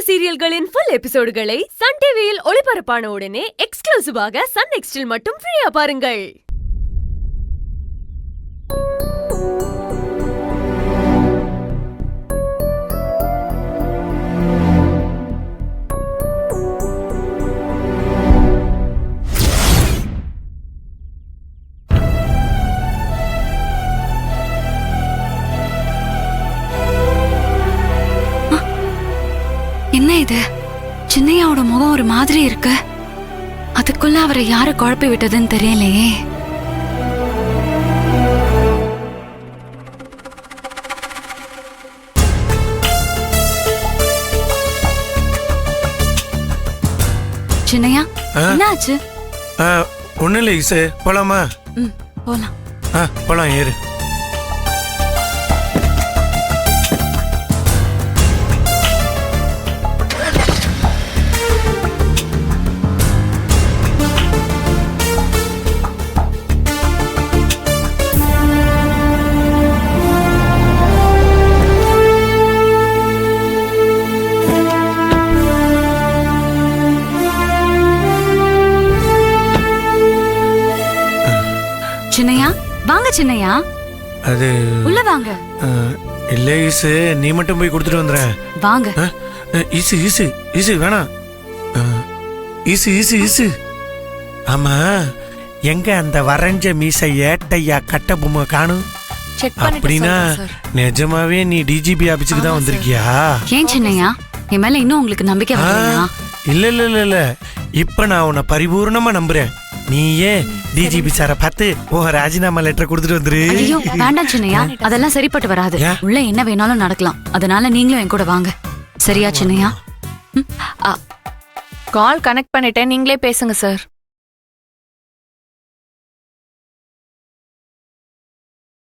சீரியல்களின் full எபிசோடுகளை Sun டிவியில் ஒளிபரப்பான உடனே எக்ஸ்க்ளூசிவாக சன் நெக்ஸ்டில் மட்டும் ஃப்ரீயா பாருங்கள். என்ன இது? சின்னையாவோட முகம் ஒரு மாதிரி இருக்கு. அதுக்குள்ள அவரை யாரு குழப்பி விட்டதுன்னு தெரியலையே. சின்னையா, என்னாச்சு? ஒண்ணு இல்லை ஈசு, போலாமா? போலாம். போலாம், ஏறு. சின்னையா, வாங்க சின்னையா. அது உள்ள வாங்க. இல்ல ஈசு, நீ மட்டும் போய் கொடுத்துட்டு வந்துறேன். வாங்க. ஈசு ஈசு ஈசு வேணாம். ஈசு ஈசு ஈசு. ஆமா, எங்க அந்த வரைஞ்ச மீசை ஏட்டையா கட்ட பொம்மை காணும்? அப்படின்னா நிஜமாவே நீ டிஜிபி ஆபீஸுக்கு தான் வந்திருக்கியா? ஏன் சின்னையா, என் மேல இன்னும் உங்களுக்கு நம்பிக்கை வரலையா? இல்ல இல்ல இல்ல இல்ல, இப்ப நான் உன்னை பரிபூர்ணமா நம்புறேன். நீயே டிஜிபி சார பார்த்து உன் ராஜினாமா லெட்டர் கொடுத்துட்டு வந்துரு. ஐயோ வேண்டாம் சின்னையா, அதெல்லாம் சரிப்பட்டு வராது. உள்ள என்ன வேணாலும் நடக்கலாம். அதனால நீங்களும் என் கூட வாங்க. சரியா சின்னையா? கால் கனெக்ட் பண்ணிட்டேன், நீங்களே பேசுங்க சார்.